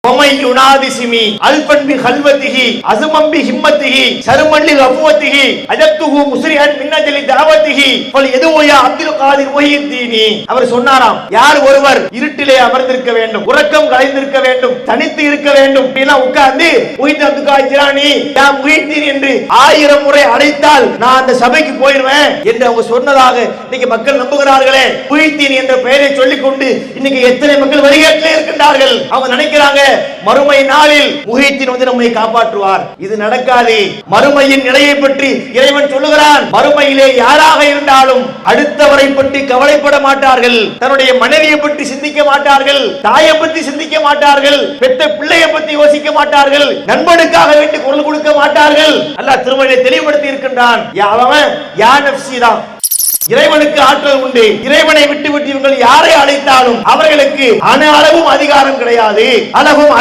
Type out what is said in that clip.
ஒமை யுனாதிசிமி Alban B கல்வதிஹி அஸ்மம் B ஹிம்மதிஹி sermon லி கஃவதிஹி அஜத்துஹு முஸ்ரிஹன் மின் அஜலி தஅவதிஹி ஃபல் யதுயா அப்துல் காதிர் முஹித்தீனி. அவர் சொன்னாராம், யார் ஒருவர் இருட்டிலே அமர்ந்திருக்க வேண்டும், உறக்கம் கலைந்திருக்க வேண்டும், தனித்து இருக்க வேண்டும், எல்லாம் உட்கார்ந்து முஹித் அப்துல் காதிர் ஜிலானி யா முஹித்தீன் என்று 1000 முறை அழைத்தால் நான் அந்த சபைக்கு போயிடுவேன் என்று அவங்க சொன்னதாக இன்னைக்கு மக்கள் நம்புகிறார்களே. முஹித்தீன் என்ற பெயரை சொல்லிக்கொண்டு இன்னைக்கு எத்தனை மக்கள் வழிகாட்டிலே இருக்கின்றார்கள். அவங்க நினைக்கிறாங்க மறுமை நாளில் முஹித்தீன் வந்து நம்மை காப்பாற்றுவார். இது நடக்காது. மறுமையின் நிலையை பற்றி இறைவன் சொல்லுகிறான், மறுமையிலே யாராக இருந்தாலும் அடுத்தவரை பற்றி கவலைப்பட மாட்டார்கள், தன்னுடைய மனைவியை பற்றி சிந்திக்க மாட்டார்கள், தாயை பற்றி சிந்திக்க மாட்டார்கள், பெற்ற பிள்ளையை பற்றி யோசிக்க மாட்டார்கள், நண்பனுக்காக வேண்டி குரல் கொடுக்க மாட்டார்கள். அல்லாஹ் திருமறையை தெளிவுபடுத்தி இருக்கின்றான். அவன் யா நஃப்ஸி தான். இறைவனுக்கு ஆற்றல் உண்டு. இறைவனை விட்டு இவர்கள் யாரை அழைத்தாலும் அவர்களுக்கு அணு அளவும் அதிகாரம் கிடையாது, அளவும்